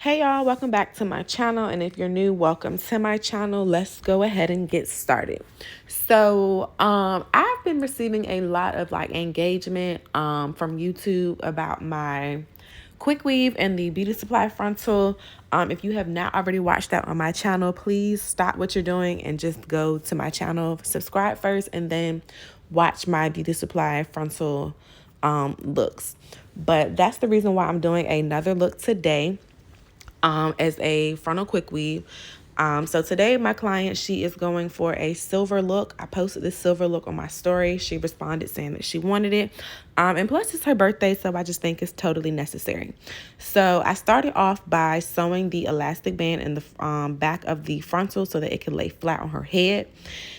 Hey y'all, welcome back to my channel, and if you're new, welcome to my channel. Let's go ahead and get started. I've been receiving a lot of engagement from YouTube about my quick weave and the beauty supply frontal. If you have not already watched that on my channel, please stop what you're doing and just go to my channel, subscribe first, and then watch my beauty supply frontal looks. But that's the reason why I'm doing another look today as a frontal quick weave. So today my client, she is going for a silver look. I posted this silver look on my story. She responded saying that she wanted it. And plus it's her birthday, so I just think it's totally necessary. So I started off by sewing the elastic band in the back of the frontal so that it can lay flat on her head.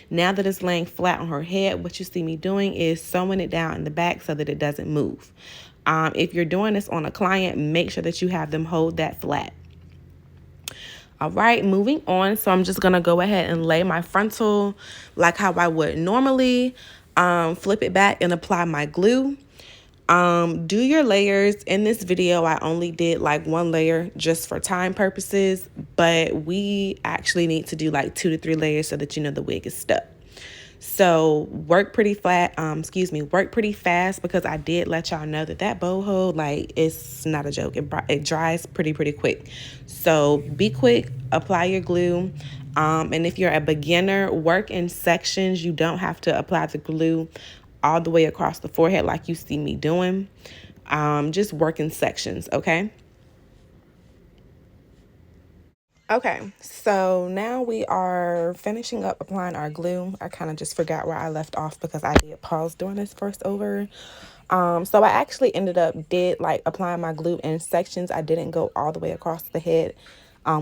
Now that it's laying flat on her head, what you see me doing is sewing it down in the back so that it doesn't move. If you're doing this on a client, make sure that you have them hold that flat. All right, moving on. So I'm just going to go ahead and lay my frontal like how I would normally. Flip it back and apply my glue. Do your layers. In this video, I only did one layer just for time purposes, but we actually need to do 2 to 3 layers so that the wig is stuck. So work pretty work pretty fast, because I did let y'all know that boho, it's not a joke. It dries pretty quick. So be quick, apply your glue. And if you're a beginner, work in sections. You don't have to apply the glue all the way across the forehead like you see me doing. Just work in sections, okay? Okay, so now we are finishing up applying our glue. I kind of just forgot where I left off because I did pause during this first over. So I actually ended up applying my glue in sections. I didn't go all the way across the head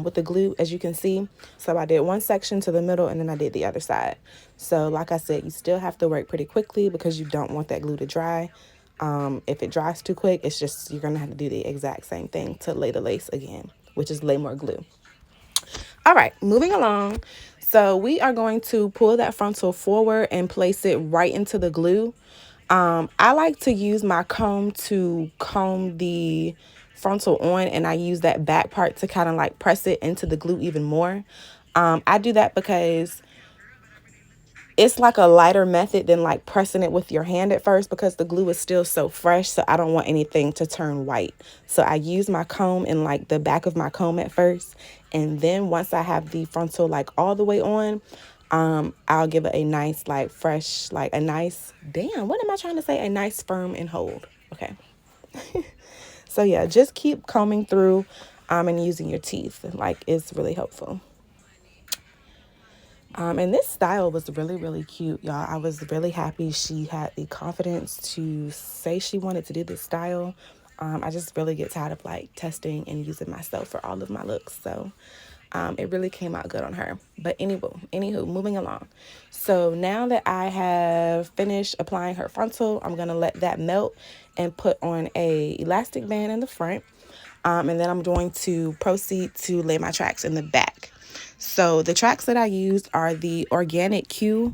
with the glue, as you can see. So I did one section to the middle, and then I did the other side. So like I said, you still have to work pretty quickly because you don't want that glue to dry. If it dries too quick, it's just you're gonna have to do the exact same thing to lay the lace again, which is lay more glue. All right, moving along. So we are going to pull that frontal forward and place it right into the glue. I like to use my comb to comb the frontal on, and I use that back part to kind of press it into the glue even more. I do that because it's a lighter method than pressing it with your hand at first, because the glue is still so fresh, so I don't want anything to turn white. So I use my comb in the back of my comb at first, and then once I have the frontal all the way on, I'll give it a nice fresh, a nice, damn, what am I trying to say? A nice firm and hold. Okay. So yeah, just keep combing through and using your teeth. It's really helpful. And this style was really cute, y'all. I was really happy she had the confidence to say she wanted to do this style. I just really get tired of testing and using myself for all of my looks. So it really came out good on her. But anywho, moving along. So now that I have finished applying her frontal, I'm going to let that melt and put on a elastic band in the front. And then I'm going to proceed to lay my tracks in the back. So the tracks that I used are the organic Q,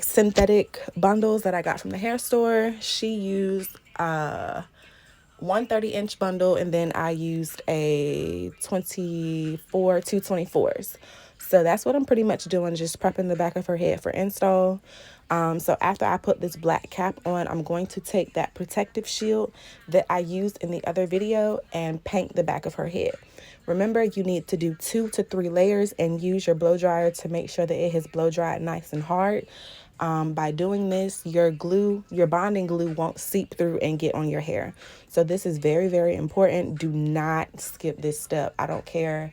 synthetic bundles that I got from the hair store. She used 130-inch bundle, and then I used a 24 224s. So that's what I'm pretty much doing, just prepping the back of her head for install. So after I put this black cap on, I'm going to take that protective shield that I used in the other video and paint the back of her head. Remember, you need to do 2 to 3 layers and use your blow dryer to make sure that it has blow dried nice and hard. By doing this, your bonding glue won't seep through and get on your hair. So this is very important. Do not skip this step. I don't care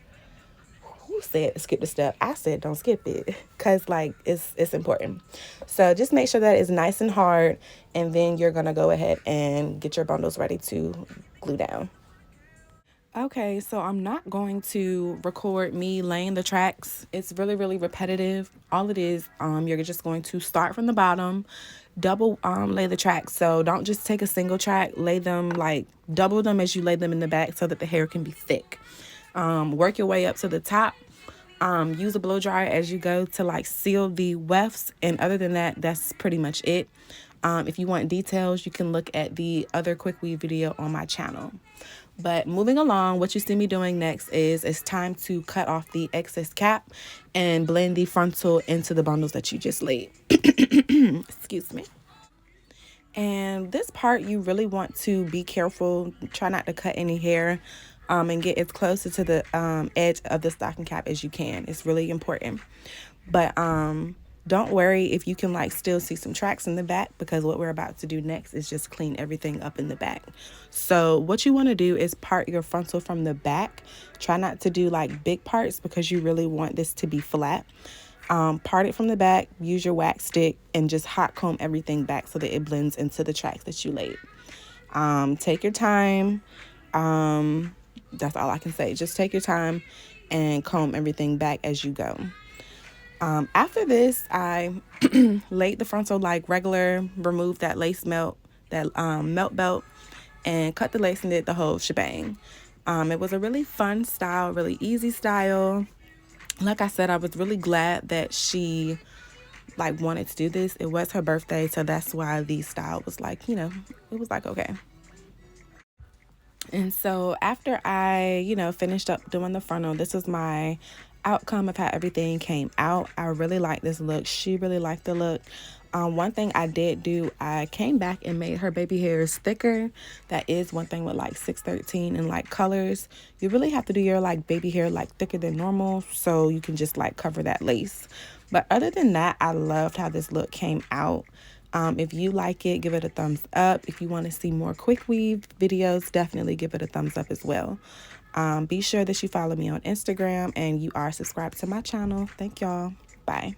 who said skip the step. I said don't skip it, because it's important. So just make sure that it's nice and hard, and then you're gonna go ahead and get your bundles ready to glue down. Okay, so I'm not going to record me laying the tracks. It's really repetitive. All it is, you're just going to start from the bottom, double lay the tracks. So don't just take a single track, lay them double them as you lay them in the back so that the hair can be thick. Work your way up to the top. Use a blow dryer as you go to seal the wefts, and other than that, that's pretty much it. If you want details, you can look at the other quick weave video on my channel. But moving along, what you see me doing next is it's time to cut off the excess cap and blend the frontal into the bundles that you just laid. Excuse me. And this part, you really want to be careful. Try not to cut any hair, and get as closer to the edge of the stocking cap as you can. It's really important. But don't worry if you can like still see some tracks in the back, because what we're about to do next is just clean everything up in the back. So what you want to do is part your frontal from the back. Try not to do like big parts because you really want this to be flat. Part it from the back, use your wax stick, and just hot comb everything back so that it blends into the tracks that you laid. Take your time. That's all I can say. Just take your time and comb everything back as you go. After this, I laid the frontal like regular, removed that lace melt, that melt belt, and cut the lace and did the whole shebang. It was a really fun style, really easy style. Like I said, I was really glad that she like wanted to do this. It was her birthday, so that's why the style was like, it was like, okay. And so after I, finished up doing the frontal, this was my outcome of how everything came out. I really like this look. She really liked the look. One thing I did do, I came back and made her baby hairs thicker. That is one thing with like 613 and like colors. You really have to do your like baby hair like thicker than normal so you can just like cover that lace. But other than that, I loved how this look came out. If you like it, give it a thumbs up. If you want to see more quick weave videos, definitely give it a thumbs up as well. Be sure that you follow me on Instagram and you are subscribed to my channel. Thank y'all. Bye.